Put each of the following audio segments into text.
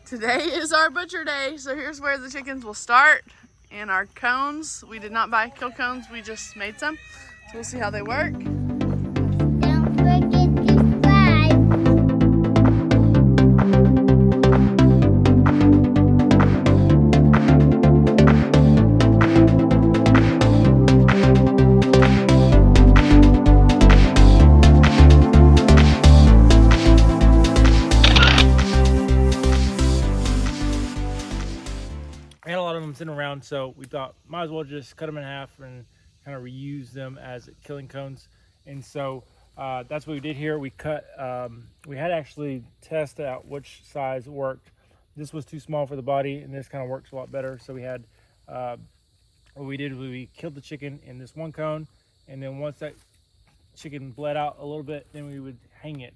Today is our butcher day, so here's where the chickens will start. And our cones, we did not buy kill cones, we just made some. So we'll see how they work. Don't forget to subscribe. We had a lot of them sitting around, so we thought might as well just cut them in half and kind of reuse them as killing cones. And so that's what we did here. We cut, we had actually tested out which size worked. This was too small for the body, and this kind of works a lot better. So we had, what we did was we killed the chicken in this one cone, and then once that chicken bled out a little bit, then we would hang it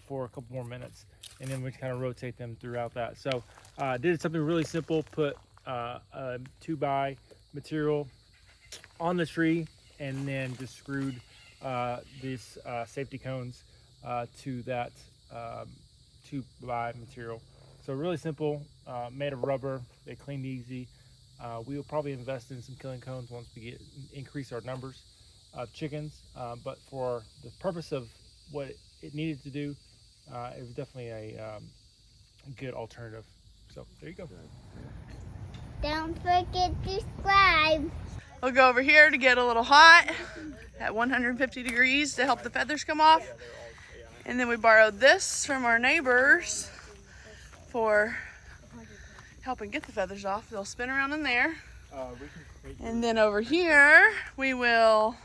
for a couple more minutes, and then we kind of rotate them throughout that. So did something really simple, put a 2x material on the tree, and then just screwed these safety cones to that 2x material. So really simple, made of rubber. They cleaned easy. We will probably invest in some killing cones once we increase our numbers of chickens, but for the purpose of what it needed to do, it was definitely a good alternative. So there you go. Don't forget to subscribe. We'll go over here to get a little hot at 150 degrees to help the feathers come off. And then we borrowed this from our neighbors for helping get the feathers off. They'll spin around in there. And then over here, we will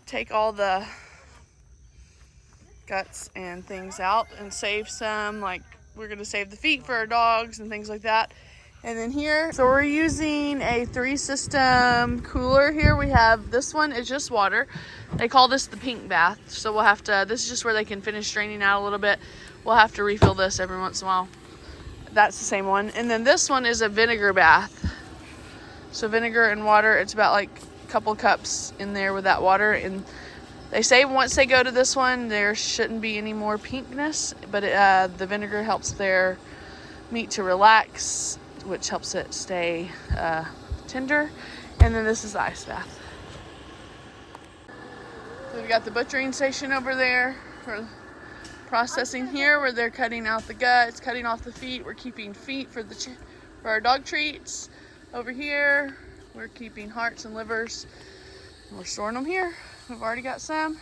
take all the guts and things out and save some, like we're gonna save the feet for our dogs and things like that. And then here, so we're using a 3-system cooler here. We have this one, it's just water. They call this the pink bath. So we'll have to, this is just where they can finish draining out a little bit. We'll have to refill this every once in a while. That's the same one. And then this one is a vinegar bath. So vinegar and water, it's about like a couple cups in there with that water. And they say once they go to this one, there shouldn't be any more pinkness, but the vinegar helps their meat to relax, which helps it stay tender. And then this is the ice bath. So we've got the butchering station over there for processing here, where they're cutting out the guts, cutting off the feet. We're keeping feet for for our dog treats. Over here, we're keeping hearts and livers. And we're storing them here. We've already got some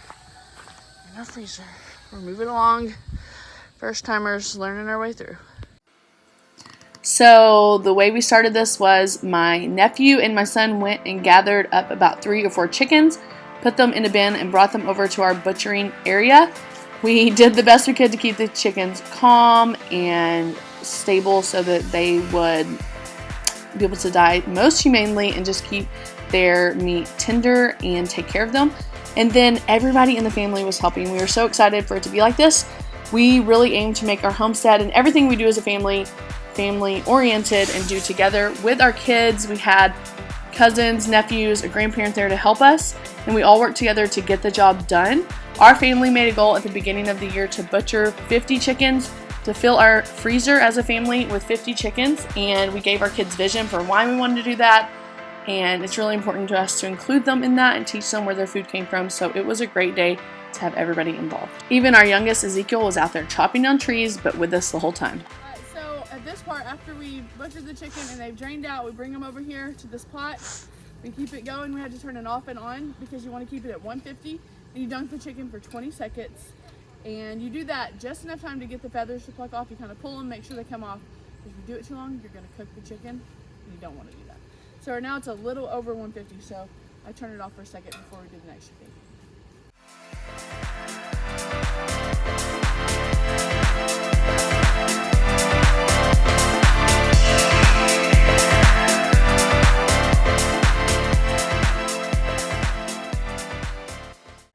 in our freezer. We're moving along. First timers learning our way through. So the way we started this was my nephew and my son went and gathered up about 3 or 4 chickens, put them in a bin, and brought them over to our butchering area. We did the best we could to keep the chickens calm and stable so that they would be able to die most humanely and just keep their meat tender and take care of them. And then everybody in the family was helping. We were so excited for it to be like this. We really aim to make our homestead and everything we do as a family oriented and do together with our kids. We had cousins, nephews, a grandparent there to help us, and we all worked together to get the job done. Our family made a goal at the beginning of the year to butcher 50 chickens, to fill our freezer as a family with 50 chickens, and we gave our kids vision for why we wanted to do that. And it's really important to us to include them in that and teach them where their food came from. So it was a great day to have everybody involved. Even our youngest, Ezekiel, was out there chopping down trees, but with us the whole time. So at this part, after we butchered the chicken and they've drained out, we bring them over here to this pot. We keep it going. We had to turn it off and on because you want to keep it at 150. And you dunk the chicken for 20 seconds. And you do that just enough time to get the feathers to pluck off. You kind of pull them, make sure they come off. If you do it too long, you're going to cook the chicken, and you don't want to do that. So right now it's a little over 150, so I turn it off for a second before we do the next chicken.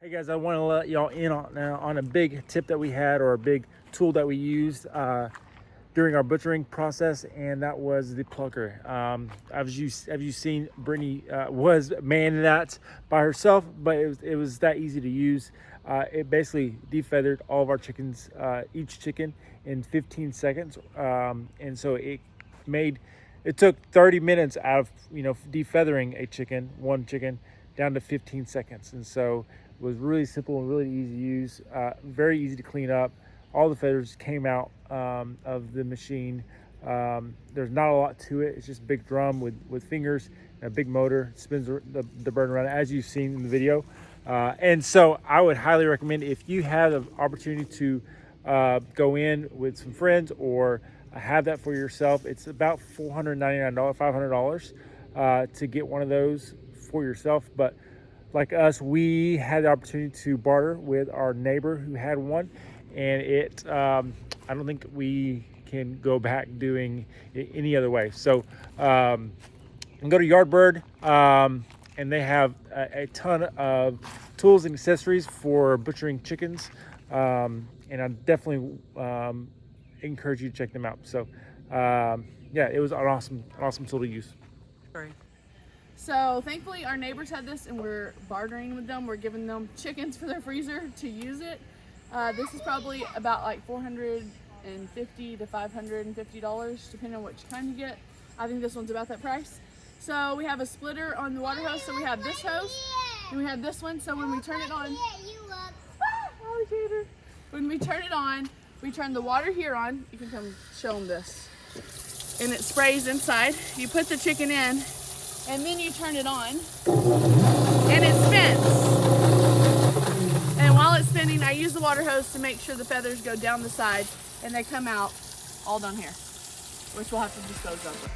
Hey guys, I want to let y'all in on a big tip that we had, or a big tool that we used during our butchering process, and that was the plucker. As you've seen, Brittany was manning that by herself, but it was that easy to use. It basically defeathered all of our chickens, each chicken in 15 seconds. And so it took 30 minutes out of, defeathering one chicken down to 15 seconds. And so it was really simple and really easy to use, very easy to clean up. All the feathers came out of the machine. There's not a lot to it. It's just a big drum with fingers and a big motor. It spins the bird around, as you've seen in the video. And so I would highly recommend, if you have the opportunity to go in with some friends or have that for yourself, it's about $499, $500 to get one of those for yourself. But like us, we had the opportunity to barter with our neighbor who had one, and I don't think we can go back doing it any other way. So go to Yardbird, and they have a ton of tools and accessories for butchering chickens, and I definitely encourage you to check them out. So yeah, it was an awesome tool to use. So thankfully our neighbors had this, and we're bartering with them. We're giving them chickens for their freezer to use it. This is probably about like $450 to $550, depending on which kind you get. I think this one's about that price. So we have a splitter on the water hose. So we have this hose and we have this one. So when we turn it on, alligator. When we turn it on, we turn the water here on. You can come show them this. And it sprays inside. You put the chicken in, and then you turn it on, and it spins. And while it's spinning, I use the water hose to make sure the feathers go down the side, and they come out all down here, which we'll have to dispose of.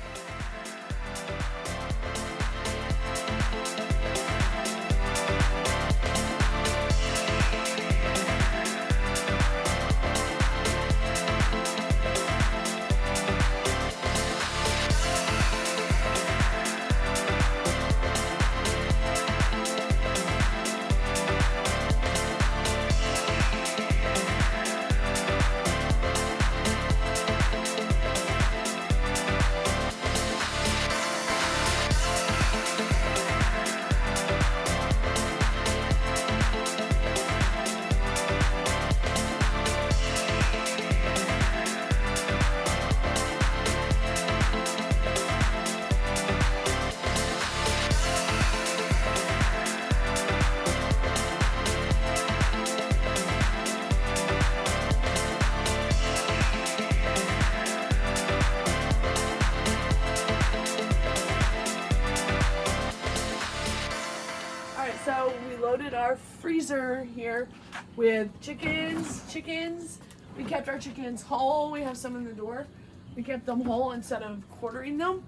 So we loaded our freezer here with chickens. We kept our chickens whole. We have some in the door. We kept them whole instead of quartering them.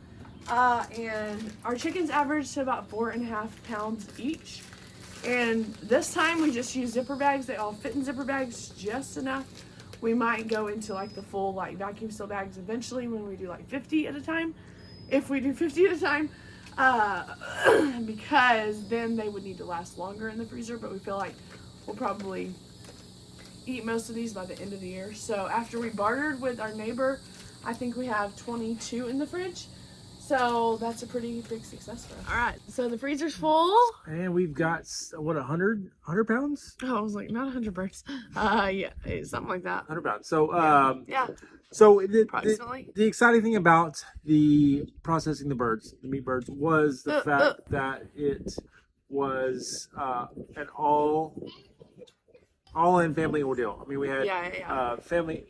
And our chickens averaged about 4.5 pounds each. And this time we just used zipper bags. They all fit in zipper bags just enough. We might go into like the full like vacuum seal bags eventually when we do like 50 at a time. If we do 50 at a time. Because then they would need to last longer in the freezer, but we feel like we'll probably eat most of these by the end of the year. So after we bartered with our neighbor, I think we have 22 in the fridge. So that's a pretty big success for us. All right, so the freezer's full. And we've got, what, 100 pounds? Oh, I was like, not 100 birds. Yeah, something like that. 100 pounds. So, yeah. So Approximately. the exciting thing about the processing the meat birds, was the fact that it was an all-in family ordeal. I mean, we had family,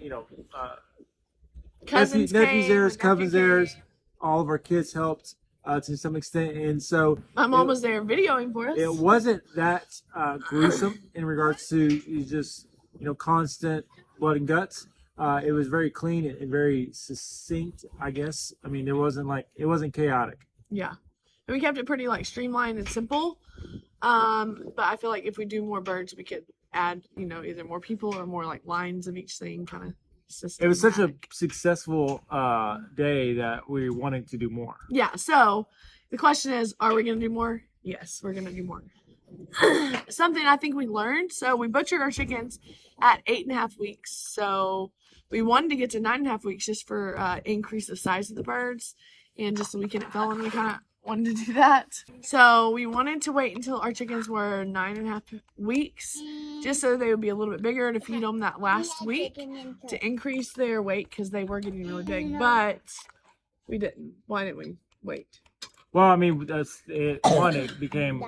Cousins nephews theirs, cousins theirs. All of our kids helped to some extent, and so my mom was there videoing for us. It wasn't that gruesome in regards to just constant blood and guts. It was very clean and very succinct, I guess. I mean, it wasn't chaotic. Yeah. And we kept it pretty like streamlined and simple. But I feel like if we do more birds, we could add, either more people or more like lines of each thing kind of system. It was such a successful day that we wanted to do more. Yeah. So the question is, are we going to do more? Yes, we're going to do more. Something I think we learned. So we butchered our chickens at 8.5 weeks. So we wanted to get to 9.5 weeks just for increase the size of the birds, and just so we can fill in. We kind of wanted to do that. So we wanted to wait until our chickens were 9.5 weeks, just so they would be a little bit bigger to feed them that last week to increase their weight because they were getting really big. But we didn't. Why didn't we wait? Well, I mean, it became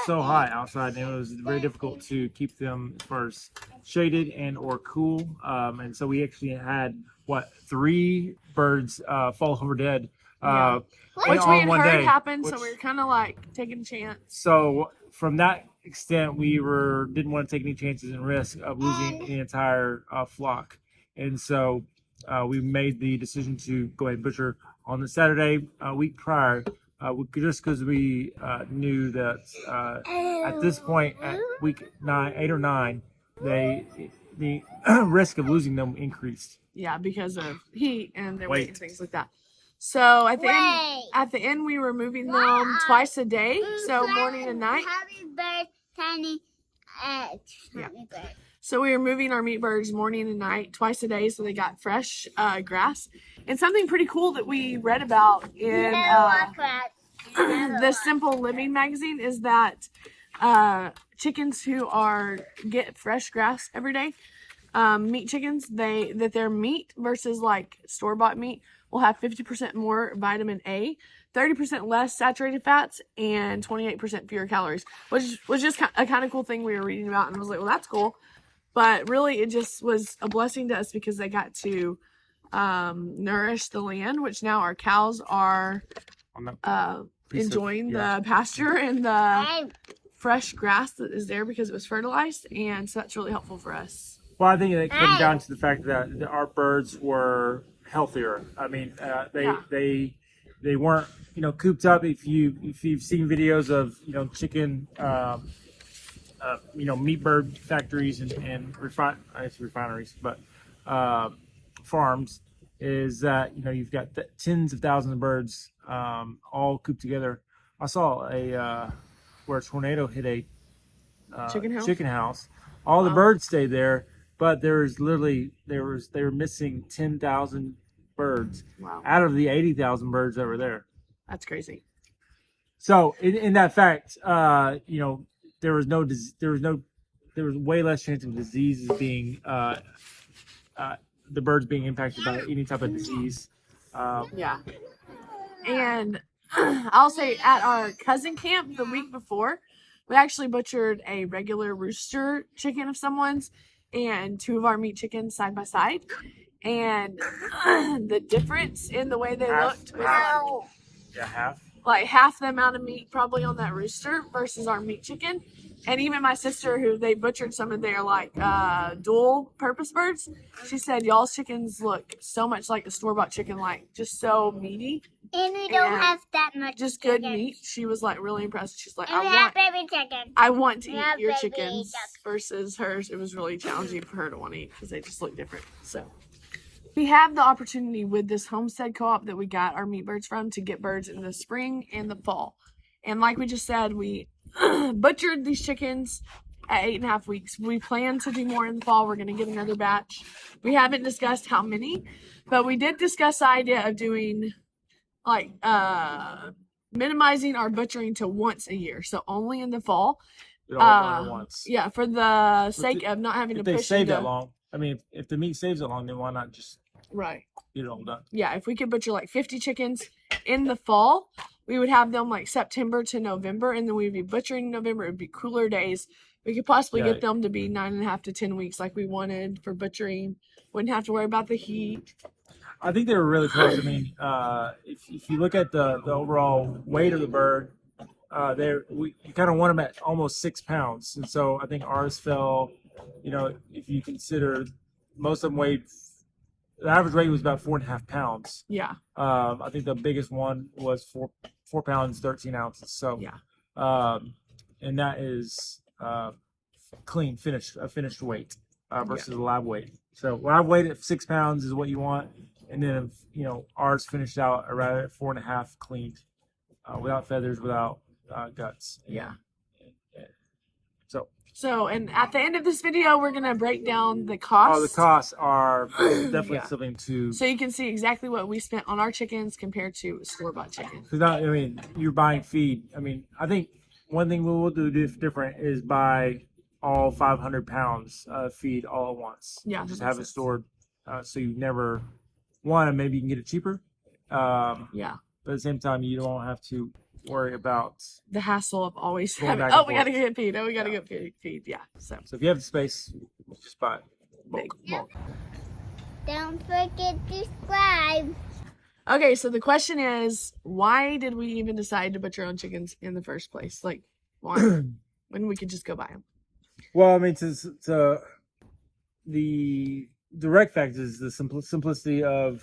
so hot outside, and it was very difficult to keep them as far as shaded and or cool. And so we actually had 3 birds fall over dead, which we had one heard day, happen. So we were kind of like taking a chance. So from that extent, we didn't want to take any chances and risk of losing the entire flock, and so we made the decision to go ahead and butcher on the Saturday week prior. Just because we knew that at this point, at week 8 or 9, the risk of losing them increased. Yeah, because of heat and their weight and things like that. So at the end, we were moving them twice a day, so morning and night. Happy bird, tiny eggs. Yeah. So we were moving our meat birds morning and night, twice a day, so they got fresh grass. And something pretty cool that we read about in the Simple Living magazine is that chickens who get fresh grass every day, meat chickens, their meat versus like store-bought meat will have 50% more vitamin A, 30% less saturated fats, and 28% fewer calories, which was just a kind of cool thing we were reading about, and I was like, well, that's cool. But really, it just was a blessing to us because they got to nourish the land, which now our cows are enjoying the pasture and the fresh grass that is there because it was fertilized, and so that's really helpful for us. Well, I think it comes down to the fact that our birds were healthier. I mean, they weren't cooped up. If you've seen videos of chicken meat bird factories and refineries, but farms, is that you've got tens of thousands of birds all cooped together. I saw where a tornado hit a chicken house. All the birds stayed there, but they were missing 10,000 birds out of the 80,000 birds that were there. That's crazy. So in that fact, there was way less chance of diseases being the birds being impacted by any type of disease. Yeah. And I'll say at our cousin camp the week before, we actually butchered a regular rooster chicken of someone's and 2 of our meat chickens side by side. And the difference in the way they looked was half the amount of meat probably on that rooster versus our meat chicken. And even my sister, who they butchered some of their dual purpose birds, she said y'all's chickens look so much like the store-bought chicken, just so meaty. And we don't have that much just good meat. She was really impressed. She's like, I want to eat your chickens versus hers. It was really challenging for her to want to eat because they just look different. So we have the opportunity with this homestead co-op that we got our meat birds from to get birds in the spring and the fall. And like we just said, we butchered these chickens at 8.5 weeks. We plan to do more in the fall. We're going to get another batch. We haven't discussed how many, but we did discuss the idea of doing minimizing our butchering to once a year, so only in the fall. Once. Yeah, for the sake of not having to push. If they save that long, I mean, if the meat saves that long, then why not just get it all done? Yeah, if we could butcher 50 chickens in the fall, we would have them September to November, and then we'd be butchering in November. It would be cooler days. We could possibly get them to be 9.5 to 10 weeks like we wanted for butchering. Wouldn't have to worry about the heat. I think they were really close. I mean, if you look at the overall weight of the bird, you kind of want them at almost 6 pounds, and so I think ours fell. If you consider most of them weighed, the average weight was about 4.5 pounds. Yeah. I think the biggest one was 4 pounds 13 ounces. So yeah. And that is finished weight versus a live weight. So live weight at 6 pounds is what you want. And then, ours finished out around at 4.5 cleaned, without feathers, without guts. Yeah. So So, and at the end of this video, we're gonna break down the cost. Oh, the costs are definitely something to. So you can see exactly what we spent on our chickens compared to store-bought chicken. Because now, I mean, you're buying feed. I mean, I think one thing we will do different is buy all 500 pounds of feed all at once. Yeah, just have it stored, so you never. One, maybe you can get it cheaper. Yeah. But at the same time, you don't have to worry about the hassle of always going having, back and we gotta forth. get feed. Oh, we gotta get feed. Yeah. So if you have the space, just buy it. big bulk. Don't forget to subscribe. Okay, so the question is, why did we even decide to butcher our own chickens in the first place? Like, why? When we could just go buy them. Well, I mean, to the direct fact is the simplicity of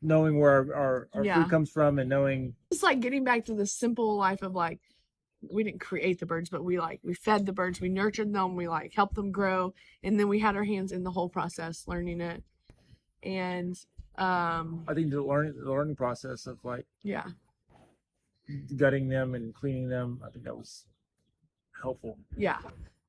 knowing where our food comes from and knowing. It's like getting back to the simple life of like, we didn't create the birds, but we fed the birds, we nurtured them, we like helped them grow, and then we had our hands in the whole process, learning it. And I think the learning process of like gutting them and cleaning them, I think that was helpful. Yeah.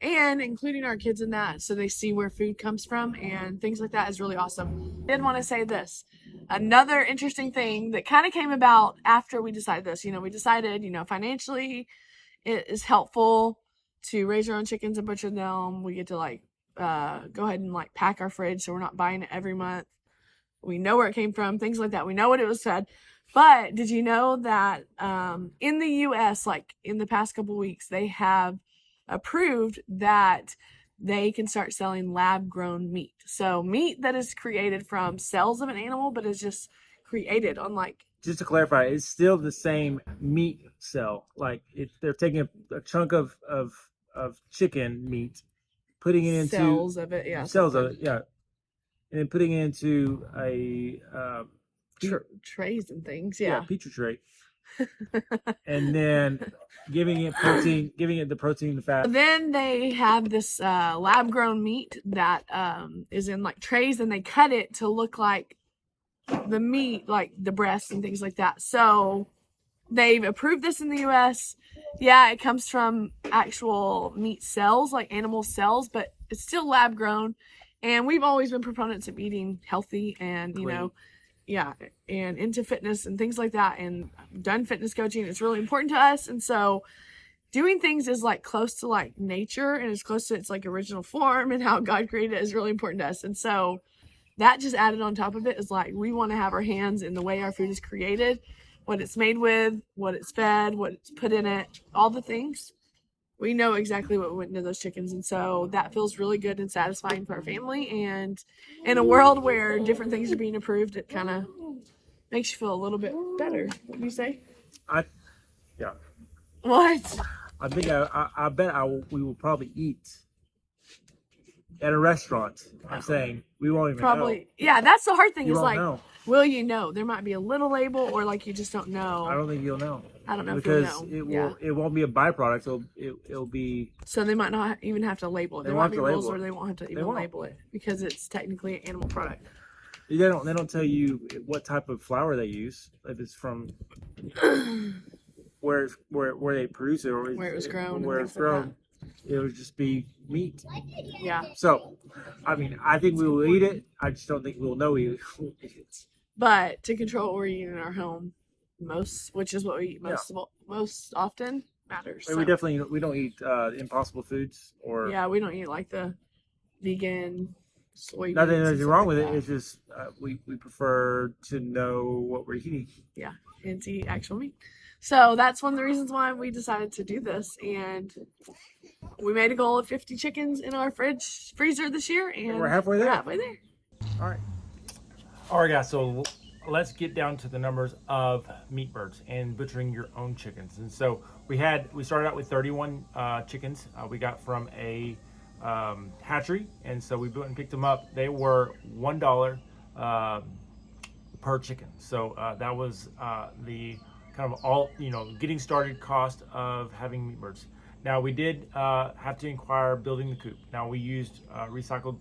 And including our kids in that so they see where food comes from and things like that is really awesome. I did want to say this. Another interesting thing that kind of came about after we decided this, we decided, financially it is helpful to raise our own chickens and butcher them. We get to go ahead and pack our fridge so we're not buying it every month. We know where it came from, things like that. We know what it was fed. But did you know that in the U.S., in the past couple weeks, they have approved that they can start selling lab-grown meat. So meat that is created from cells of an animal, but is just created on Just to clarify, it's still the same meat cell. They're taking a chunk of chicken meat, putting it into cells of it, yeah. Cells of it, yeah. And then putting it into a trays and things, yeah. Petri tray. And then giving it the protein, the fat. Then they have this lab-grown meat that is in trays, and they cut it to look like the meat, like the breasts and things like that. So they've approved this in the U.S. Yeah, it comes from actual meat cells, like animal cells, but it's still lab-grown. And we've always been proponents of eating healthy and, and into fitness and things like that, and done fitness coaching. It's really important to us. And so doing things is close to nature, and it's close to its original form and how God created it is really important to us. And so that just added on top of it is we want to have our hands in the way our food is created, what it's made with, what it's fed, what it's put in it, all the things. We know exactly what went into those chickens, and so that feels really good and satisfying for our family. And in a world where different things are being approved, it kind of makes you feel a little bit better. What do you say? Yeah. What? I think I bet we will probably eat at a restaurant. I'm saying we won't even know. Yeah, that's the hard thing. You is won't know. Will you know? There might be a little label, or you just don't know. I don't think you'll know. I don't know because if you'll know. It won't be a byproduct. So it'll be. So they might not even have to label it. There might be rules where they won't have to even label it because it's technically an animal product. They don't tell you what type of flour they use, if it's from where they produce it, or where it was grown. Where it's grown, it would just be meat. Yeah. So, I mean, I think we will eat it. I just don't think we'll know we will eat it. But to control what we're eating in our home, which is what we eat most often, matters. So. We don't eat impossible foods or. Yeah, we don't eat the vegan. Soybeans. Nothing wrong with it. It's just we prefer to know what we're eating. Yeah, and to eat actual meat. So that's one of the reasons why we decided to do this, and we made a goal of 50 chickens in our freezer this year, and we're halfway there. All right, guys. So let's get down to the numbers of meat birds and butchering your own chickens. And so we started out with 31 chickens. We got from a hatchery, and so we went and picked them up. They were $1 per chicken. So that was the kind of all getting started cost of having meat birds. Now we did have to inquire building the coop. Now we used recycled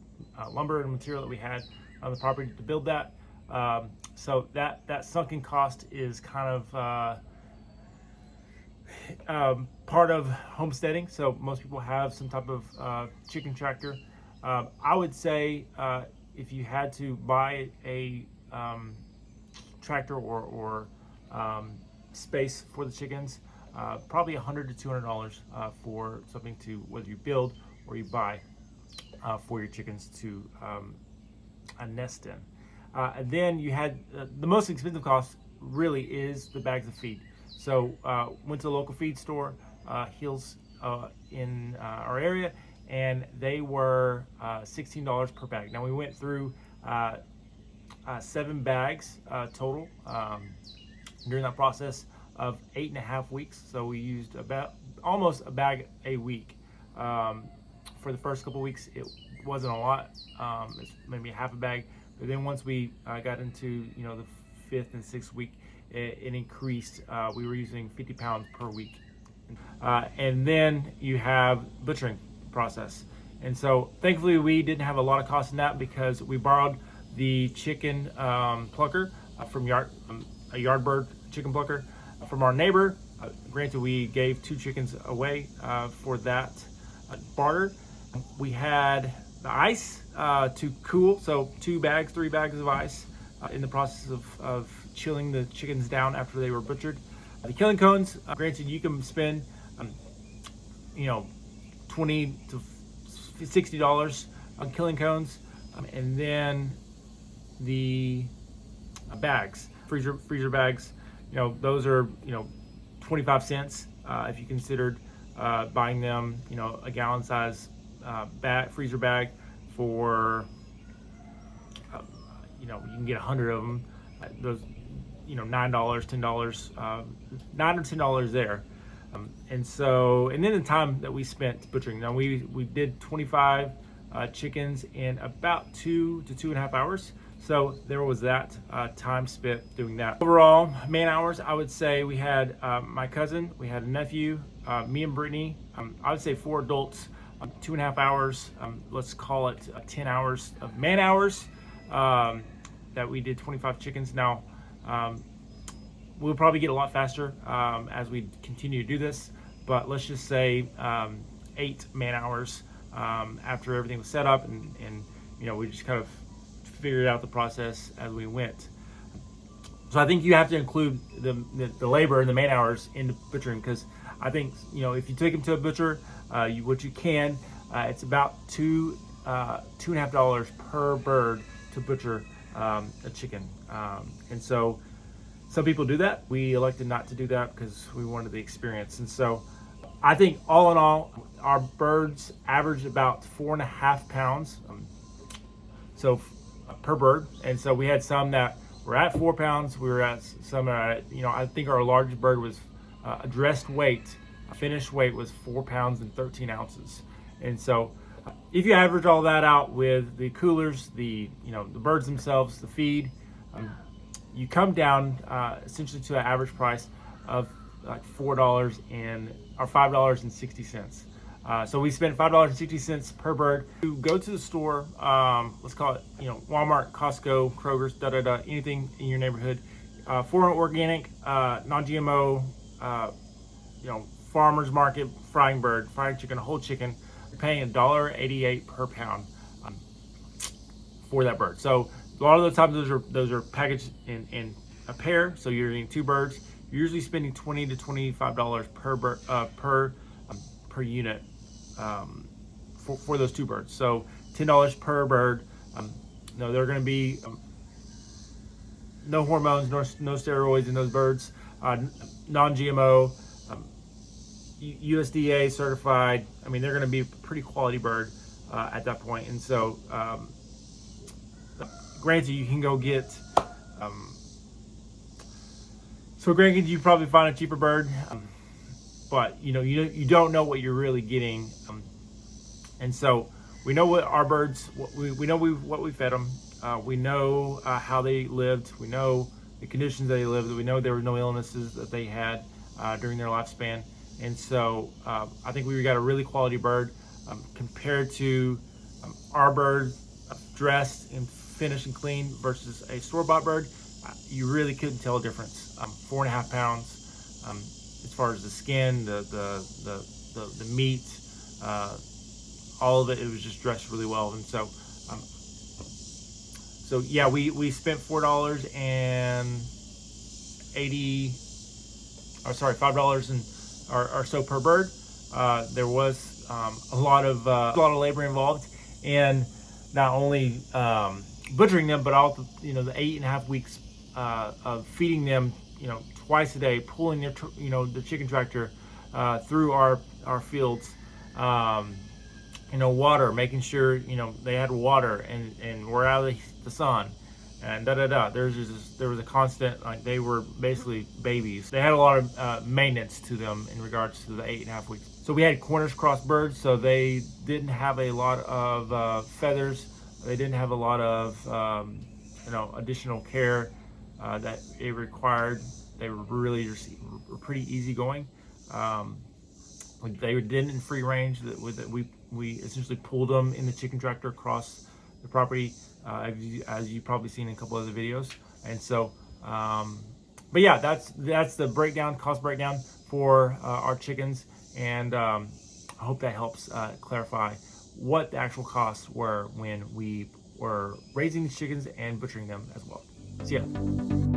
lumber and material that we had on the property to build that. So that sunken cost is kind of part of homesteading. So most people have some type of chicken tractor. I would say if you had to buy a tractor or space for the chickens, probably $100 to $200 for something to whether you build or you buy for your chickens to a nest in. And then you had the most expensive cost really is the bags of feed. So went to the local feed store, Hills in our area, and they were $16 per bag. Now we went through 7 bags total during that process of 8.5 weeks. So we used about almost a bag a week. For the first couple weeks, it wasn't a lot. It's maybe half a bag. But then once we got into the 5th and 6th week, it increased. We were using 50 pounds per week. And then you have butchering process. And so thankfully we didn't have a lot of cost in that because we borrowed the chicken plucker from a yard bird chicken plucker from our neighbor. Granted, we gave 2 chickens away for that barter. We had the ice to cool, so 3 bags of ice in the process of chilling the chickens down after they were butchered. The killing cones, granted, you can spend $20 to $60 on killing cones, and then the bags, freezer bags, those are 25 cents if you considered buying them, a gallon size freezer bag for you can get 100 of them. Those $9, $10, $9 or $10 there. And then the time that we spent butchering. Now we did 25 chickens in about 2 to 2.5 hours. So there was that time spent doing that. Overall, man hours, I would say we had my cousin, we had a nephew, me and Brittany. I would say 4 adults, 2.5 hours. Let's call it 10 hours of man hours that we did 25 chickens. Now, we'll probably get a lot faster as we continue to do this, but let's just say 8 man hours after everything was set up, and we just kind of figured out the process as we went. So I think you have to include the labor and the man hours into butchering, because I think if you take them to a butcher, what you can, it's about $2.50 per bird to butcher a chicken, and so some people do that. We elected not to do that because we wanted the experience. And so I think all in all, our birds averaged about 4.5 pounds per bird. And so we had some that were at 4 pounds. We were at some at, I think our largest bird was a dressed weight, a finished weight was 4 pounds and 13 ounces. And so if you average all that out with the coolers, the birds themselves, the feed, you come down essentially to an average price of like $5.60. So we spent $5.60 per bird to go to the store. Let's call it, Walmart, Costco, Kroger's, anything in your neighborhood. For an organic, non-GMO, farmer's market frying chicken, a whole chicken, you're paying $1.88 per pound for that bird. So a lot of the times those are packaged in a pair, so you're getting 2 birds. You're usually spending $20 to $25 per unit for those 2 birds. So $10 per bird. They're going to be no hormones, no steroids in those birds. Non-GMO, USDA certified. I mean, they're going to be a pretty quality bird at that point. And so, granted, you can go get. Granted, you probably find a cheaper bird, but you don't know what you're really getting. And so we know what our birds. We know what we fed them. We know how they lived. We know the conditions they lived. We know there were no illnesses that they had during their lifespan. And so I think we got a really quality bird compared to our bird dressed and finished and clean versus a store-bought bird. You really couldn't tell a difference. 4.5 pounds. as far as the skin, the meat, all of it. It was just dressed really well. And so yeah, we spent $5 and or so per bird. There was a lot of labor involved, and not only butchering them, but also the 8.5 weeks of feeding them twice a day, pulling their the chicken tractor through our fields. Water, making sure they had water and were out of the sun, and there was a constant, like, they were basically babies. They had a lot of maintenance to them in regards to the 8.5 weeks. So we had corners cross birds, so they didn't have a lot of feathers. They didn't have a lot of additional care that it required. They were really just pretty easygoing. They didn't in free range. That we essentially pulled them in the chicken tractor across the property, as you've probably seen in a couple other videos. And so, but yeah, that's the cost breakdown for our chickens, and I hope that helps clarify what the actual costs were when we were raising these chickens and butchering them as well. See ya.